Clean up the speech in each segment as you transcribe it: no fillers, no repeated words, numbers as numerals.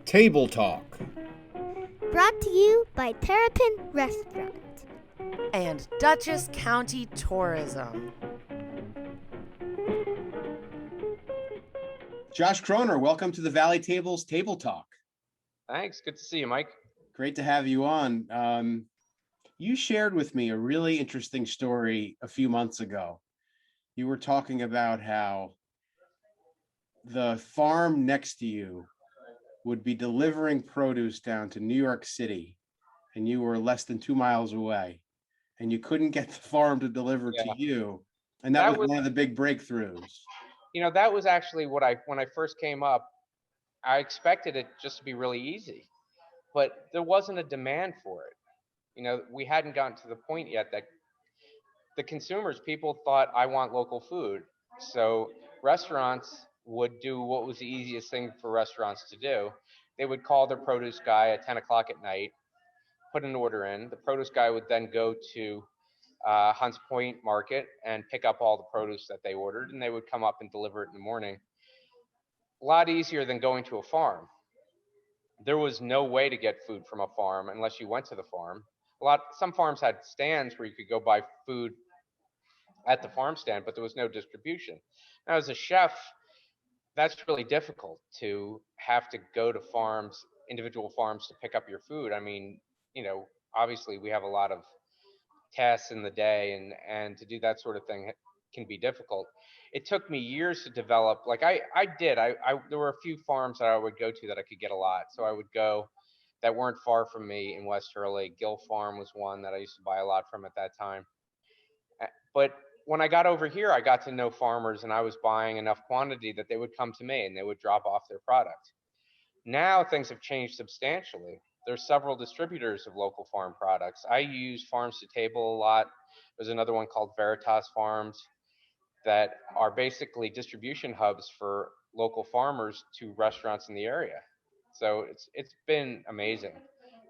Table Talk. Brought to you by Terrapin Restaurant and Dutchess County Tourism. Josh Kroner, welcome to the Valley Tables Table Talk. Thanks. Good to see you, Mike. Great to have you on. You shared with me a really interesting story a few months ago. You were talking about how the farm next to you would be delivering produce down to New York City, and you were less than 2 miles away, and you couldn't get the farm to deliver to you. And that was one of the big breakthroughs. You know, that was actually what when I first came up, I expected it just to be really easy, but there wasn't a demand for it. You know, we hadn't gotten to the point yet that the consumers, people thought, I want local food. So restaurants would do what was the easiest thing for restaurants to do. They would call their produce guy at 10 o'clock at night, put an order in. The produce guy would then go to Hunts Point Market and pick up all the produce that they ordered, and they would come up and deliver it in the morning. A lot easier than going to a farm. There was no way to get food from a farm unless you went to the farm. Some farms had stands where you could go buy food at the farm stand, but there was no distribution. Now, as a chef, that's really difficult to have to go to farms, individual farms, to pick up your food. I mean, you know, obviously we have a lot of tasks in the day, and to do that sort of thing can be difficult. It took me years to develop. Like there were a few farms that I would go to that I could get a lot. So I would go that weren't far from me in West Hurley. Gill Farm was one that I used to buy a lot from at that time. But when I got over here, I got to know farmers, and I was buying enough quantity that they would come to me and they would drop off their product. Now things have changed substantially. There's several distributors of local farm products. I use Farms to Table a lot. There's another one called Veritas Farms that are basically distribution hubs for local farmers to restaurants in the area. So it's been amazing.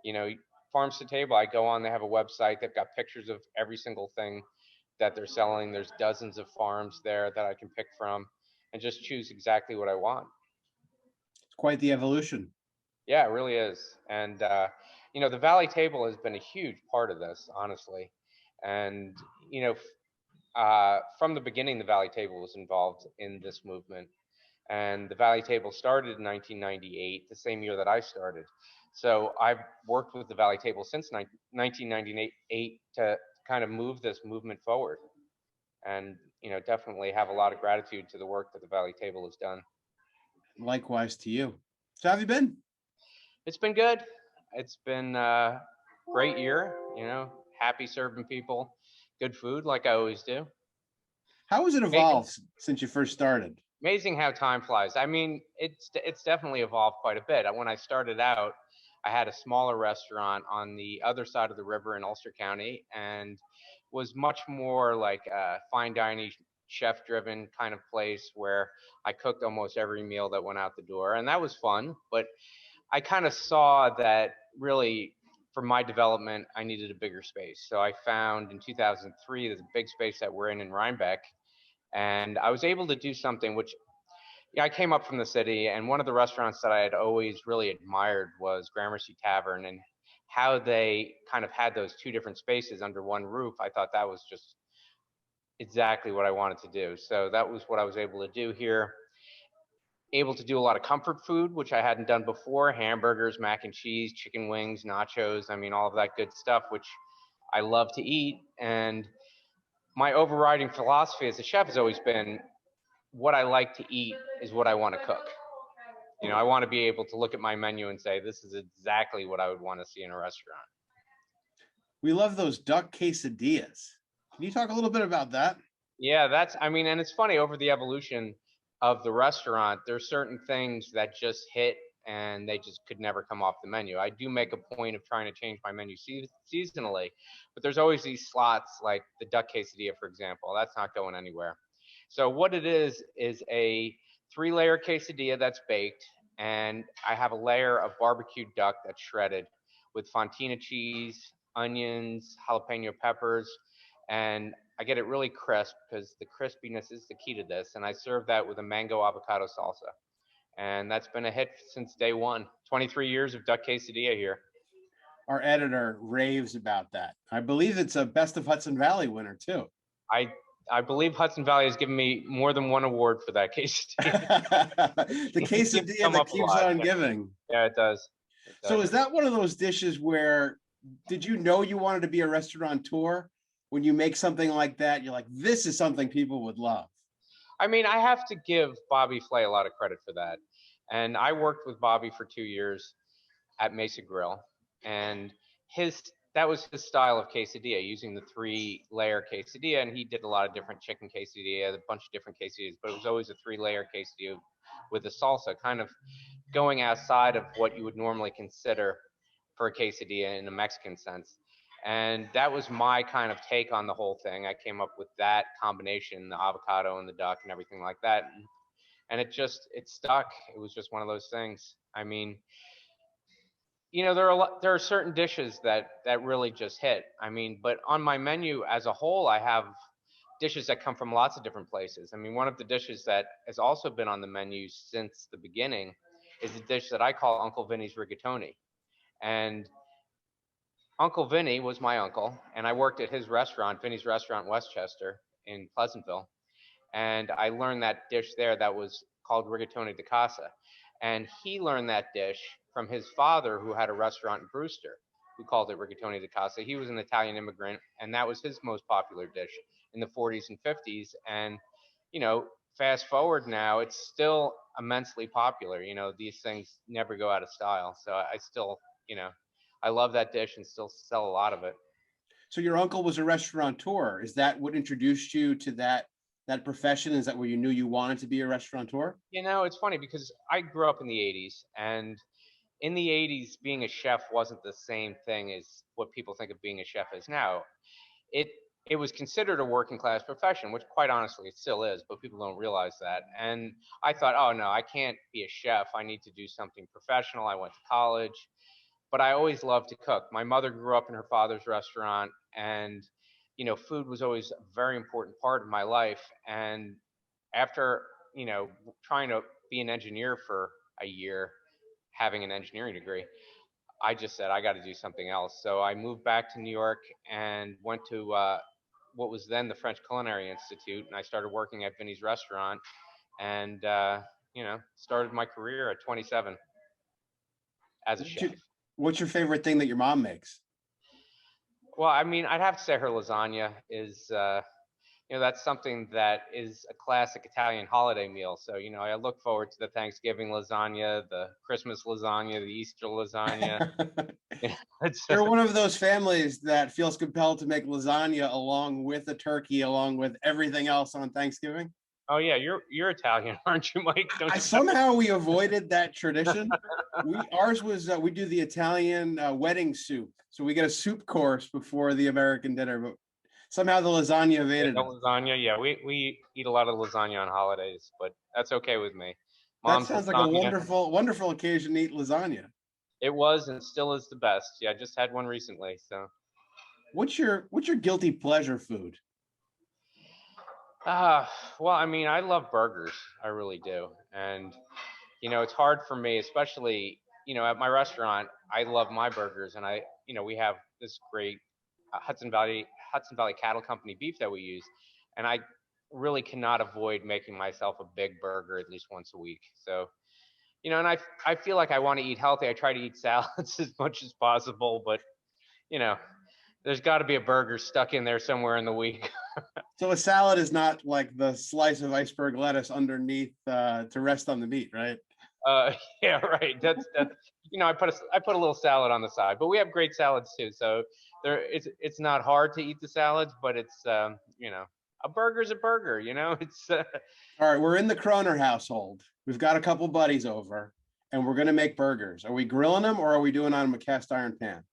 You know, Farms to Table, I go on, they have a website, they've got pictures of every single thing that they're selling. There's dozens of farms there that I can pick from and just choose exactly what I want. It's quite the evolution. Yeah, it really is. And, you know, the Valley Table has been a huge part of this, honestly. And, you know, from the beginning, the Valley Table was involved in this movement. And the Valley Table started in 1998, the same year that I started. So I've worked with the Valley Table since 1998 to kind of move this movement forward. And, you know, definitely have a lot of gratitude to the work that the Valley Table has done. Likewise to you. So how have you been? It's been good. It's been a great year, you know, happy serving people good food like I always do. How has it evolved since you first started? Amazing how time flies. I mean, it's definitely evolved quite a bit. When I started out, I had a smaller restaurant on the other side of the river in Ulster County, and was much more like a fine dining, chef-driven kind of place where I cooked almost every meal that went out the door, and that was fun. But I kind of saw that really for my development, I needed a bigger space. So I found in 2003, there's a big space that we're in Rhinebeck, and I was able to do something which, yeah, I came up from the city, and one of the restaurants that I had always really admired was Gramercy Tavern, and how they kind of had those two different spaces under one roof. I thought that was just exactly what I wanted to do. So that was what I was able to do here. Able to do a lot of comfort food, which I hadn't done before: hamburgers, mac and cheese, chicken wings, nachos. I mean, all of that good stuff, which I love to eat. And my overriding philosophy as a chef has always been, what I like to eat is what I want to cook. You know, I want to be able to look at my menu and say, this is exactly what I would want to see in a restaurant. We love those duck quesadillas. Can you talk a little bit about that? Yeah, I mean, and it's funny, over the evolution of the restaurant, there's certain things that just hit and they just could never come off the menu. I do make a point of trying to change my menu seasonally, but there's always these slots, like the duck quesadilla, for example. That's not going anywhere. So what it is a 3-layer quesadilla that's baked, and I have a layer of barbecued duck that's shredded with fontina cheese, onions, jalapeno peppers, and I get it really crisp because the crispiness is the key to this. And I serve that with a mango avocado salsa. and that's been a hit since day one. 23 years of duck quesadilla here. Our editor raves about that. I believe it's a Best of Hudson Valley winner too. I believe Hudson Valley has given me more than one award for that quesadilla. The quesadilla that keeps on giving. Yeah, it does. So is that one of those dishes where, did you know you wanted to be a restaurateur? When you make something like that, you're like, this is something people would love. I mean, I have to give Bobby Flay a lot of credit for that. And I worked with Bobby for 2 years at Mesa Grill, and that was his style of quesadilla, using the 3-layer quesadilla. And he did a lot of different chicken quesadilla, a bunch of different quesadillas, but it was always a 3-layer quesadilla with a salsa, kind of going outside of what you would normally consider for a quesadilla in a Mexican sense. And that was my kind of take on the whole thing. I came up with that combination, the avocado and the duck and everything like that. And it stuck. It was just one of those things. I mean, there are certain dishes that really just hit. I mean, but on my menu as a whole, I have dishes that come from lots of different places. I mean, one of the dishes that has also been on the menu since the beginning is a dish that I call Uncle Vinnie's Rigatoni. And Uncle Vinnie was my uncle, and I worked at his restaurant, Vinnie's Restaurant, Westchester in Pleasantville. And I learned that dish there that was called Rigatoni de Casa. And he learned that dish from his father, who had a restaurant in Brewster, who called it Rigatoni de Casa. He was an Italian immigrant, and that was his most popular dish in the 40s and 50s. And, fast forward now, it's still immensely popular. These things never go out of style. So I still, I love that dish and still sell a lot of it. So your uncle was a restaurateur. Is that what introduced you to that profession? Is that where you knew you wanted to be a restaurateur? It's funny because I grew up in the 80s, and in the 80s, being a chef wasn't the same thing as what people think of being a chef is now. It was considered a working class profession, which quite honestly it still is, but people don't realize that. And I thought, oh no, I can't be a chef. I need to do something professional. I went to college. But I always loved to cook. My mother grew up in her father's restaurant, and food was always a very important part of my life. And after trying to be an engineer for a year, having an engineering degree, I just said I got to do something else. So I moved back to New York and went to what was then the French Culinary Institute, and I started working at Vinnie's restaurant, and started my career at 27 as a chef. What's your favorite thing that your mom makes? Well, I mean, I'd have to say her lasagna is, that's something that is a classic Italian holiday meal. So, I look forward to the Thanksgiving lasagna, the Christmas lasagna, the Easter lasagna. You're one of those families that feels compelled to make lasagna along with a turkey, along with everything else on Thanksgiving. Oh yeah, you're Italian, aren't you, Mike? Somehow we avoided that tradition. Ours was we do the Italian wedding soup, so we get a soup course before the American dinner. But somehow the lasagna evaded. Lasagna, yeah, we eat a lot of lasagna on holidays, but that's okay with me. That sounds like a wonderful occasion to eat lasagna. It was and still is the best. Yeah, I just had one recently. So, what's your guilty pleasure food? Well, I mean, I love burgers. I really do. And, it's hard for me, especially, at my restaurant, I love my burgers. And we have this great Hudson Valley Cattle Company beef that we use. And I really cannot avoid making myself a big burger at least once a week. So, and I feel like I want to eat healthy. I try to eat salads as much as possible, but, there's got to be a burger stuck in there somewhere in the week. So a salad is not like the slice of iceberg lettuce underneath to rest on the meat, right? Yeah, right. That's I put a little salad on the side, but we have great salads too. So it's not hard to eat the salads, but it's a burger's a burger. It's. All right, we're in the Kroner household. We've got a couple buddies over, and we're gonna make burgers. Are we grilling them or are we doing it on a cast iron pan?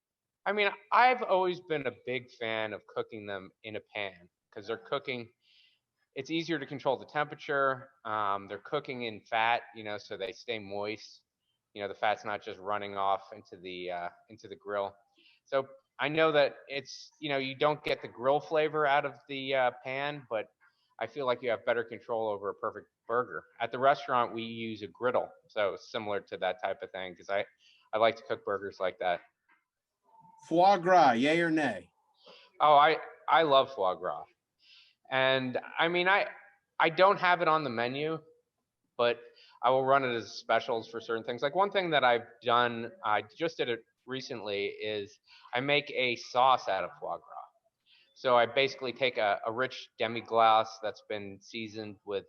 I mean, I've always been a big fan of cooking them in a pan because it's easier to control the temperature. They're cooking in fat, so they stay moist. The fat's not just running off into the grill. So I know that it's, you don't get the grill flavor out of the pan, but I feel like you have better control over a perfect burger. At the restaurant, we use a griddle, so similar to that type of thing, because I like to cook burgers like that. Foie gras, yay or nay? Oh, I love foie gras, and I mean I don't have it on the menu, but I will run it as specials for certain things. Like one thing that I've done, I just did it recently, is I make a sauce out of foie gras. So I basically take a rich demi-glace that's been seasoned with,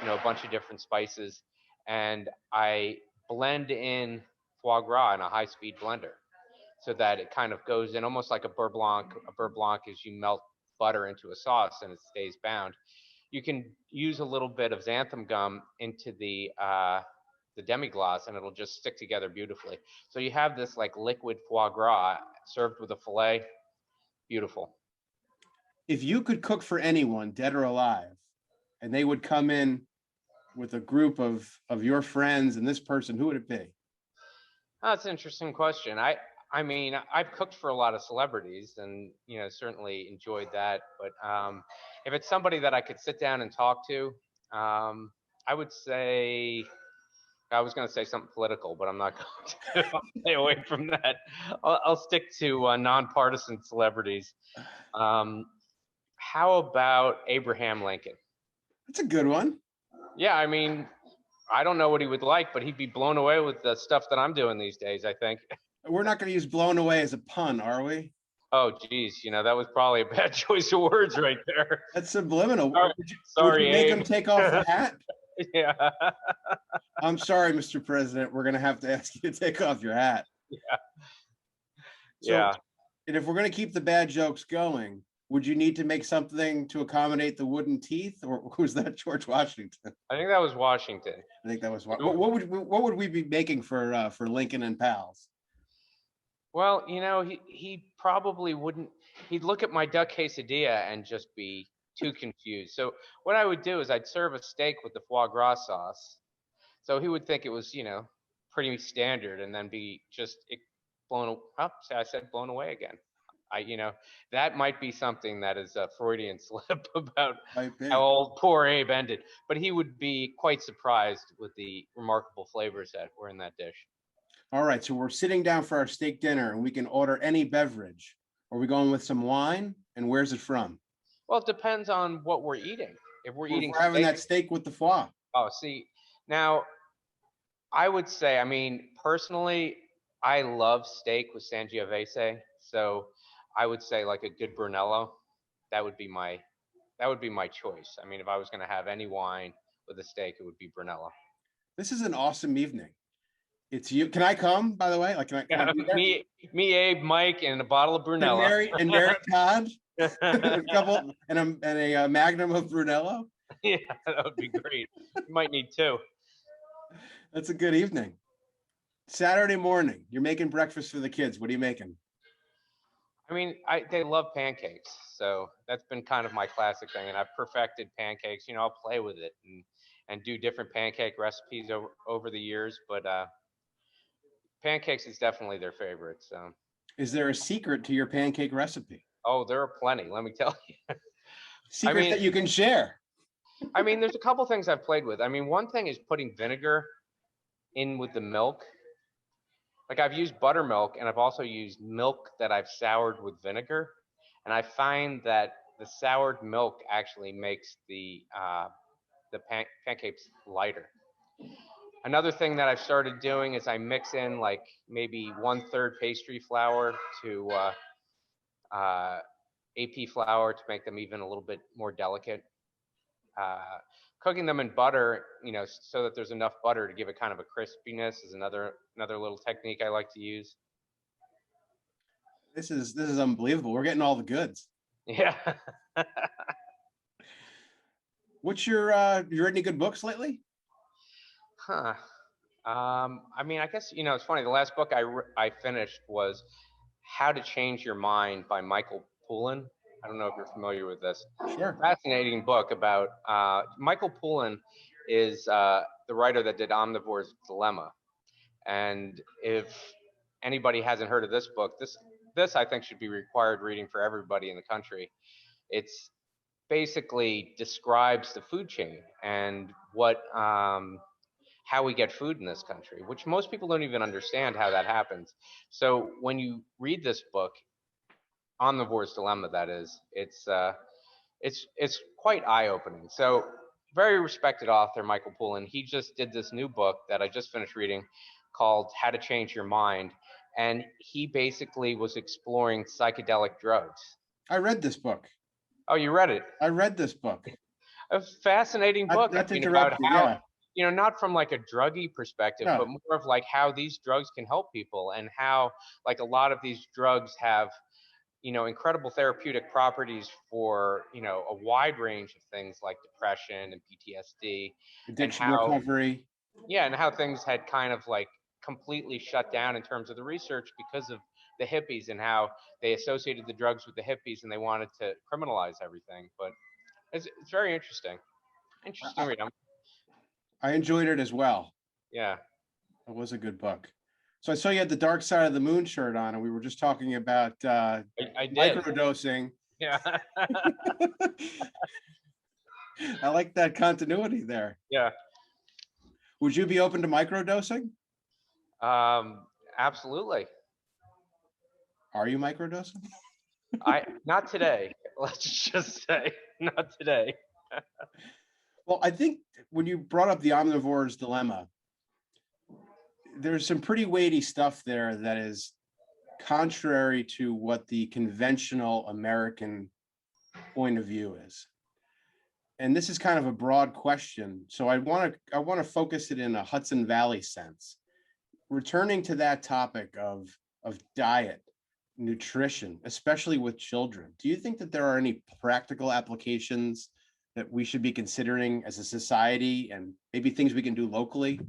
a bunch of different spices, and I blend in foie gras in a high-speed blender so that it kind of goes in almost like a beurre blanc. A beurre blanc is you melt butter into a sauce and it stays bound. You can use a little bit of xanthan gum into the demi-glace and it'll just stick together beautifully. So you have this like liquid foie gras served with a fillet. Beautiful. If you could cook for anyone, dead or alive, and they would come in with a group of your friends and this person, who would it be? Oh, that's an interesting question. I mean, I've cooked for a lot of celebrities and, certainly enjoyed that. But if it's somebody that I could sit down and talk to, I would say, I was going to say something political, but I'm not going to. I'll stay away from that. I'll stick to nonpartisan celebrities. How about Abraham Lincoln? That's a good one. Yeah, I mean, I don't know what he would like, but he'd be blown away with the stuff that I'm doing these days, I think. We're not going to use blown away as a pun, are we? Oh, geez, that was probably a bad choice of words right there. That's subliminal. Sorry, would you make Abe. him take off the hat? Yeah. I'm sorry, Mr. President. We're going to have to ask you to take off your hat. Yeah. So, Yeah. And if we're going to keep the bad jokes going, would you need to make something to accommodate the wooden teeth, or was that George Washington? I think that was Washington. I think that was what would we be making for Lincoln and pals? Well, he probably wouldn't. He'd look at my duck quesadilla and just be too confused. So what I would do is I'd serve a steak with the foie gras sauce. So he would think it was, pretty standard, and then be just blown. Oh, I said blown away again. That might be something that is a Freudian slip about how old poor Abe ended. But he would be quite surprised with the remarkable flavors that were in that dish. All right, so we're sitting down for our steak dinner, and we can order any beverage. Are we going with some wine? And where's it from? Well, it depends on what we're eating. If we're eating having that steak with the foie. Oh, see, now I would say, I mean, personally, I love steak with Sangiovese. So I would say like a good Brunello. That would be my choice. I mean, if I was going to have any wine with a steak, it would be Brunello. This is an awesome evening. It's you. Can I come, by the way? Like, can I be there? Me, Abe, Mike, and a bottle of Brunello. And Mary Todd. A couple and a magnum of Brunello. Yeah, that would be great. You might need two. That's a good evening. Saturday morning, you're making breakfast for the kids. What are you making? I mean, they love pancakes, so that's been kind of my classic thing, and I've perfected pancakes. I'll play with it and do different pancake recipes over the years, but pancakes is definitely their favorite. So, is there a secret to your pancake recipe? Oh, there are plenty. Let me tell you. Secret that you can share. I mean, there's a couple things I've played with. I mean, one thing is putting vinegar in with the milk. Like I've used buttermilk, and I've also used milk that I've soured with vinegar, and I find that the soured milk actually makes the pancakes lighter. Another thing that I've started doing is I mix in like maybe 1/3 pastry flour to AP flour to make them even a little bit more delicate. Cooking them in butter, so that there's enough butter to give it kind of a crispiness is another little technique I like to use. This is unbelievable. We're getting all the goods. Yeah. What's you read any good books lately? Huh. I mean, I guess, it's funny. The last book I finished was How to Change Your Mind by Michael Poulin. I don't know if you're familiar with this. Sure. Fascinating book about Michael Poulin is the writer that did Omnivore's Dilemma. And if anybody hasn't heard of this book, this I think should be required reading for everybody in the country. It's basically describes the food chain and what how we get food in this country, which most people don't even understand how that happens. So when you read this book, Omnivore's Dilemma, that is, it's quite eye-opening. So very respected author Michael Poulin, he just did this new book that I just finished reading called How to Change Your Mind, and he basically was exploring psychedelic drugs. I read this book. Oh, you read it? I read this book. A fascinating book. Not to About interrupt you, how, yeah. you know, not from like a druggy perspective, No. but more of like how these drugs can help people, and how like a lot of these drugs have, you know, incredible therapeutic properties for, you know, a wide range of things like depression and PTSD, Addiction and how, recovery. yeah, and how things had kind of like completely shut down in terms of the research because of the hippies, and how they associated the drugs with the hippies and they wanted to criminalize everything. But it's very interesting. Interesting read. I enjoyed it as well. Yeah. It was a good book. So I saw you had the Dark Side of the Moon shirt on, and we were just talking about I did. microdosing. Yeah. I like that continuity there. Yeah. Would you be open to microdosing? Absolutely. Are you microdosing? Not today. Let's just say not today. Well, I think when you brought up the Omnivore's Dilemma, there's some pretty weighty stuff there that is contrary to what the conventional American point of view is. And this is kind of a broad question, so I want to focus it in a Hudson Valley sense. Returning to that topic of diet, nutrition, especially with children, do you think that there are any practical applications that we should be considering as a society, and maybe things we can do locally?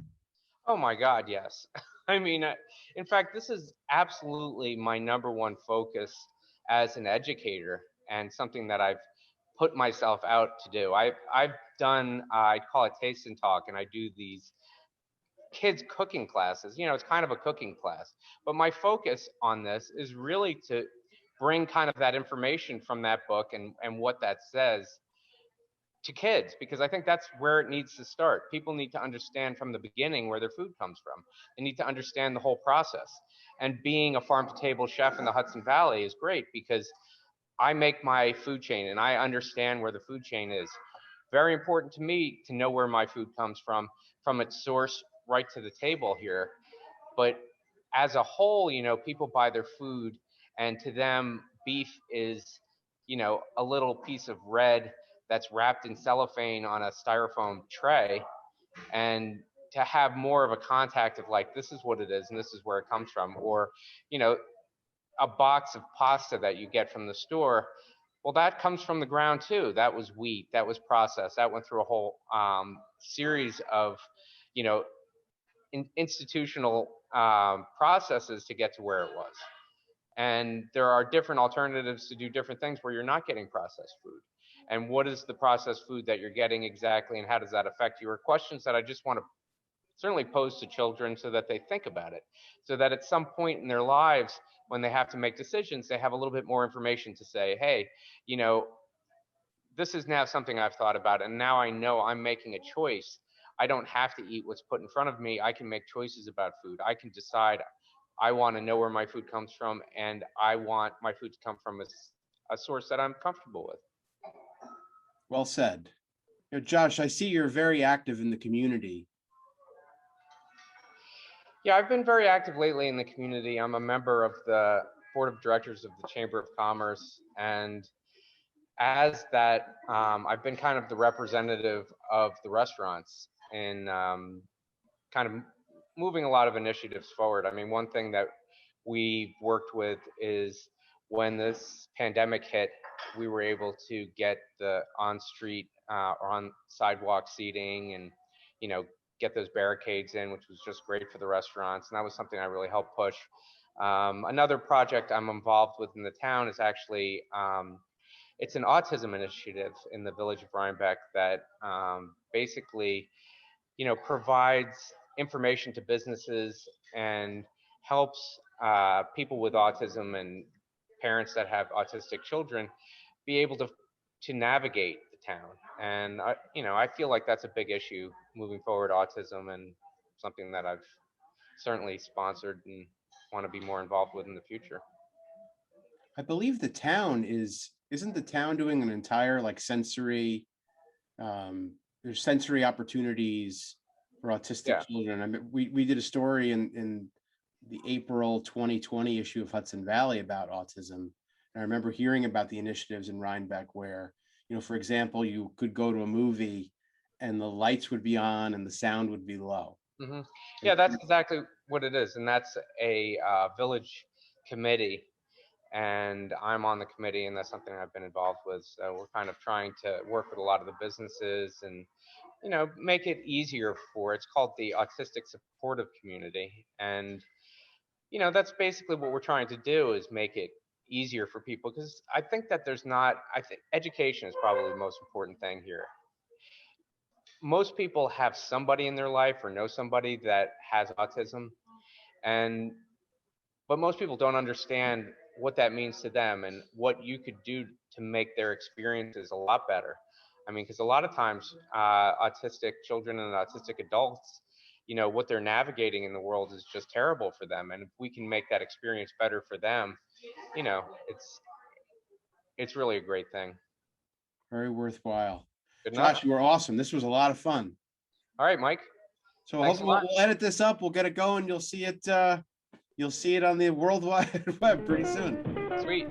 Oh my God, yes. I mean, in fact, this is absolutely my number one focus as an educator, and something that I've put myself out to do. I've done, I call it Taste and Talk, and I do these kids cooking classes. You know, it's kind of a cooking class, but my focus on this is really to bring kind of that information from that book and what that says to kids, because I think that's where it needs to start. People need to understand from the beginning where their food comes from. They need to understand the whole process. And being a farm to table chef in the Hudson Valley is great, because I make my food chain and I understand where the food chain is. Very important to me to know where my food comes from its source right to the table here. But as a whole, you know, people buy their food, and to them, beef is, you know, a little piece of red that's wrapped in cellophane on a styrofoam tray. And to have more of a contact of like, this is what it is and this is where it comes from, or, you know, a box of pasta that you get from the store, well, that comes from the ground too. That was wheat, that was processed, that went through a whole series of, you know, institutional processes to get to where it was. And there are different alternatives to do different things where you're not getting processed food. And what is the processed food that you're getting exactly, and how does that affect you? Are questions that I just want to certainly pose to children, so that they think about it, so that at some point in their lives, when they have to make decisions, they have a little bit more information to say, hey, you know, this is now something I've thought about, and now I know I'm making a choice. I don't have to eat what's put in front of me. I can make choices about food. I can decide I want to know where my food comes from, and I want my food to come from a source that I'm comfortable with. Well said. You know, Josh, I see you're very active in the community. Yeah, I've been very active lately in the community. I'm a member of the board of directors of the Chamber of Commerce, and as that, I've been kind of the representative of the restaurants in kind of moving a lot of initiatives forward. I mean, one thing that we worked with is when this pandemic hit, we were able to get the on-street or on sidewalk seating, and, you know, get those barricades in, which was just great for the rhinestones, and that was something I really helped push. Another project I'm involved with in the town is actually, it's an autism initiative in the village of Rhinebeck that basically, you know, provides information to businesses and helps people with autism and parents that have autistic children be able to navigate the town. And I feel like that's a big issue moving forward, autism, and something that I've certainly sponsored and want to be more involved with in the future. I believe the town isn't the town doing an entire like sensory, there's sensory opportunities for autistic Yeah. children. I mean, we did a story in the April 2020 issue of Hudson Valley about autism. And I remember hearing about the initiatives in Rhinebeck where, for example, you could go to a movie and the lights would be on and the sound would be low. Hmm. Yeah, that's exactly what it is. And that's a village committee. And I'm on the committee, and that's something I've been involved with. So we're kind of trying to work with a lot of the businesses and, make it easier it's called the Autistic Supportive Community. And, that's basically what we're trying to do, is make it easier for people, because I think that I think education is probably the most important thing here. Most people have somebody in their life or know somebody that has autism, but most people don't understand what that means to them and what you could do to make their experiences a lot better. I mean, because a lot of times autistic children and autistic adults, what they're navigating in the world is just terrible for them. And if we can make that experience better for them, it's really a great thing. Very worthwhile. Good enough. Josh, you were awesome. This was a lot of fun. All right, Mike. So Thanks hopefully we'll edit this up. We'll get it going. You'll see it on the World Wide Web pretty soon. Sweet.